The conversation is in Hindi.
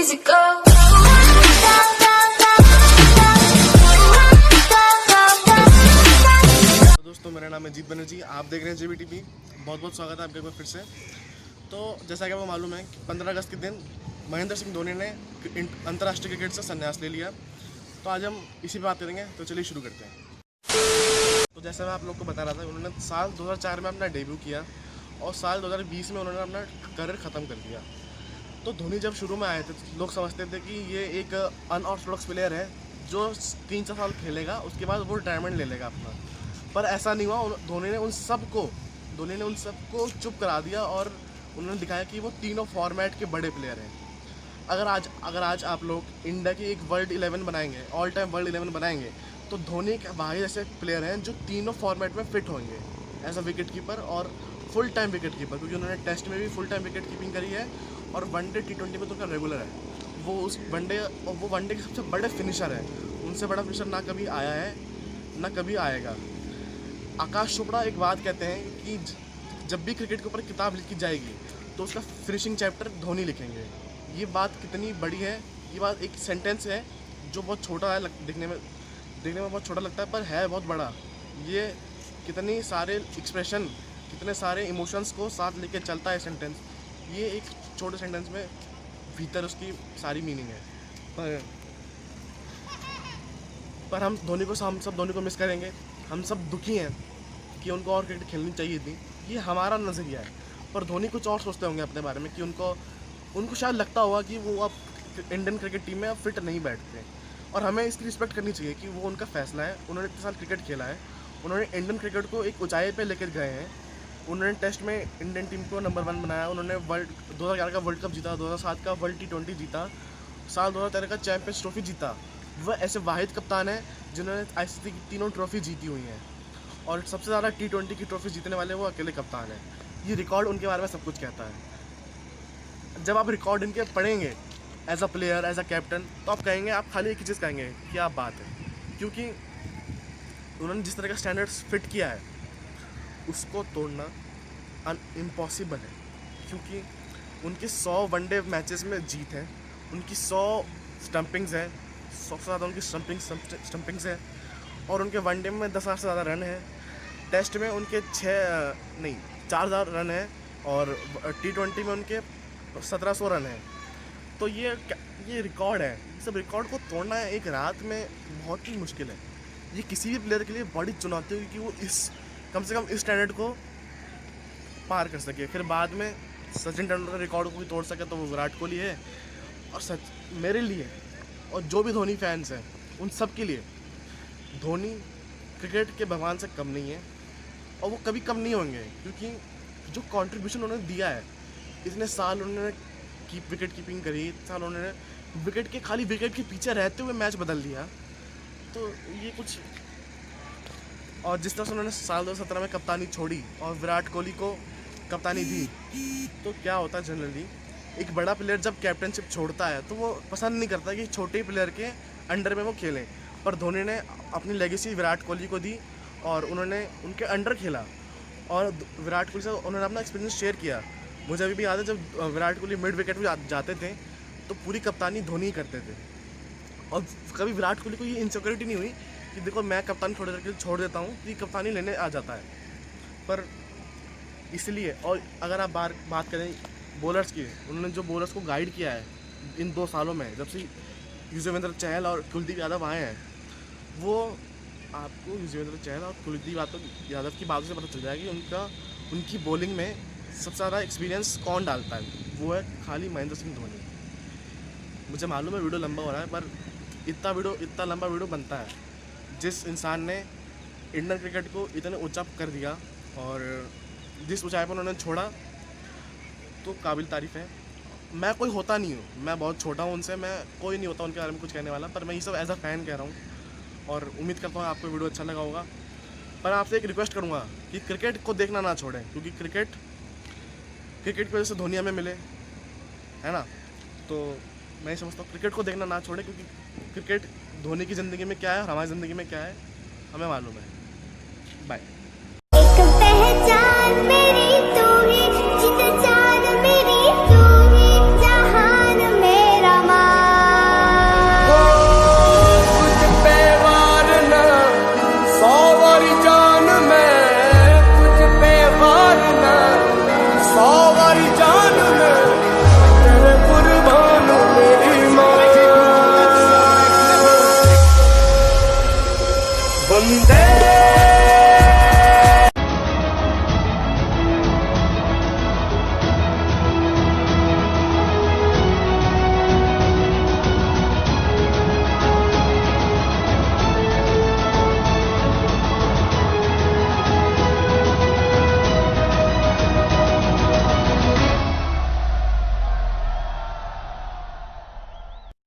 दोस्तों मेरा नाम है जीत बनर्जी, आप देख रहे हैं JBTV। बहुत बहुत स्वागत है आपके एक फिर से। तो जैसा कि आपको मालूम है कि 15 अगस्त के दिन महेंद्र सिंह धोनी ने अंतर्राष्ट्रीय क्रिकेट से संन्यास ले लिया। तो आज हम इसी पर बात करेंगे, तो चलिए शुरू करते हैं। तो जैसे मैं आप लोग को बता रहा था, उन्होंने साल 2004 में अपना डेब्यू किया और साल 2020 में उन्होंने अपना करियर ख़त्म कर दिया। तो धोनी जब शुरू में आए थे लोग समझते थे कि ये एक अनऑर्थोडॉक्स प्लेयर है जो 3-4 साल खेलेगा, उसके बाद वो रिटायरमेंट ले लेगा अपना। पर ऐसा नहीं हुआ। धोनी ने उन सबको चुप करा दिया और उन्होंने दिखाया कि वो तीनों फॉर्मेट के बड़े प्लेयर हैं। अगर आज आप लोग इंडिया की एक वर्ल्ड 11 बनाएंगे, ऑल टाइम वर्ल्ड 11 बनाएंगे, तो धोनी एक वाहिद ऐसे प्लेयर हैं जो तीनों फॉर्मेट में फिट होंगे, एज अ विकेट कीपर और फुल टाइम विकेट कीपर, क्योंकि उन्होंने टेस्ट में भी फुल टाइम विकेट कीपिंग करी है और वनडे T20 में तो उनका रेगुलर है। वो वनडे के सबसे बड़े फिनिशर है। उनसे बड़ा फिनिशर ना कभी आया है ना कभी आएगा। आकाश चोपड़ा एक बात कहते हैं कि जब भी क्रिकेट के ऊपर किताब लिखी जाएगी तो उसका फिनिशिंग चैप्टर धोनी लिखेंगे। ये बात कितनी बड़ी है, ये बात एक सेंटेंस है जो बहुत छोटा है, दिखने में बहुत छोटा लगता है पर है बहुत बड़ा। ये कितनी सारे एक्सप्रेशन, कितने सारे इमोशंस को साथ लेके चलता है सेंटेंस। ये एक छोटे सेंटेंस में भीतर उसकी सारी मीनिंग है। पर हम सब धोनी को मिस करेंगे। हम सब दुखी हैं कि उनको और क्रिकेट खेलनी चाहिए थी। ये हमारा नज़रिया है, पर धोनी कुछ और सोचते होंगे अपने बारे में कि उनको शायद लगता होगा कि वो अब इंडियन क्रिकेट टीम में अब फिट नहीं बैठते। और हमें इसकी रिस्पेक्ट करनी चाहिए कि वो उनका फैसला है। उन्होंने इतने साल क्रिकेट खेला है, उन्होंने इंडियन क्रिकेट को एक ऊंचाई पे लेकर गए हैं। उन्होंने टेस्ट में इंडियन टीम को नंबर 1 बनाया। उन्होंने 2011 का वर्ल्ड कप जीता, 2007 का वर्ल्ड T20 जीता, साल 2013 का चैंपियंस ट्रॉफी जीता। वह ऐसे वाहिद कप्तान है जिन्होंने ICC की तीनों ट्रॉफी जीती हुई हैं और सबसे ज़्यादा T20 की ट्रॉफी जीतने वाले वो अकेले कप्तान हैं। ये रिकॉर्ड उनके बारे में सब कुछ कहता है। जब आप रिकॉर्ड इनके पढ़ेंगे as a player, as a captain, तो आप कहेंगे, आप खाली एक ही चीज़ कहेंगे, क्या बात है। क्योंकि उन्होंने जिस तरह का स्टैंडर्ड्स फिट किया है उसको तोड़ना इम्पॉसिबल है। क्योंकि उनके 100 वनडे मैचेस में जीत है, उनकी 100 स्टंपिंग्स हैं, 100 से ज़्यादा उनकी स्टंपिंग्स हैं और उनके वनडे में 10,000 से ज़्यादा रन हैं। टेस्ट में उनके 4,000 रन हैं और T20 में उनके 1,700 रन हैं। तो ये रिकॉर्ड है। सब रिकॉर्ड को तोड़ना है एक रात में बहुत ही मुश्किल है। ये किसी भी प्लेयर के लिए बड़ी चुनौती होगी कि वो कम से कम इस स्टैंडर्ड को पार कर सके। फिर बाद में सचिन तेंदुलकर रिकॉर्ड को भी तोड़ सके तो वो विराट कोहली है। और मेरे लिए और जो भी धोनी फैंस हैं उन सब के लिए धोनी क्रिकेट के भगवान से कम नहीं है और वो कभी कम नहीं होंगे। क्योंकि जो कंट्रीब्यूशन उन्होंने दिया है, इतने साल उन्होंने विकेट कीपिंग करी, इतने साल उन्होंने खाली विकेट के पीछे रहते हुए मैच बदल दिया। तो ये कुछ, और जिस तरह से उन्होंने साल 2017 में कप्तानी छोड़ी और विराट कोहली को कप्तानी दी, तो क्या होता है जनरली एक बड़ा प्लेयर जब कैप्टनशिप छोड़ता है तो वो पसंद नहीं करता कि छोटे प्लेयर के अंडर में वो खेलें। पर धोनी ने अपनी लेगेसी विराट कोहली को दी और उन्होंने उनके अंडर खेला और विराट कोहली से उन्होंने अपना एक्सपीरियंस शेयर किया। मुझे अभी भी याद है जब विराट कोहली मिड विकेट पर जाते थे तो पूरी कप्तानी धोनी ही करते थे और कभी विराट कोहली को ये इनसिक्योरिटी नहीं हुई कि देखो मैं कप्तान छोड़ देता हूँ, कि कप्तानी लेने आ जाता है। पर इसलिए, और अगर आप बात करें बॉलर्स की, उन्होंने जो बॉलर्स को गाइड किया है इन 2 सालों में, जब से युजवेंद्र चहल और कुलदीप यादव आए हैं, वो आपको युजवेंद्र चहल और कुलदीप यादव की बातों से पता चल जाएगा कि उनकी बॉलिंग में सबसे ज़्यादा एक्सपीरियंस कौन डालता है। वो है खाली महेंद्र सिंह धोनी। मुझे मालूम है वीडियो लंबा हो रहा है, पर इतना लंबा वीडियो बनता है। जिस इंसान ने इंडियन क्रिकेट को इतने ऊंचा कर दिया और जिस ऊंचाई पर उन्होंने छोड़ा, तो काबिल तारीफ़ है। मैं कोई होता नहीं हूँ, मैं बहुत छोटा हूँ उनसे, मैं कोई नहीं होता उनके बारे में कुछ कहने वाला, पर मैं ये सब एज अ फ़ैन कह रहा हूँ और उम्मीद करता हूँ आपको वीडियो अच्छा लगा होगा। पर आपसे एक रिक्वेस्ट करूँगा कि क्रिकेट को देखना ना छोड़ें, क्योंकि क्रिकेट की वजह से धोनी हमें मिले, है ना। तो मैं समझता हूँ क्रिकेट को देखना ना छोड़ें, क्योंकि क्रिकेट धोनी की ज़िंदगी में क्या है और हमारी ज़िंदगी में क्या है हमें मालूम है। बाय। मेरी तू ही, जित जान मेरी तू ही, जहान मेरा। वंदे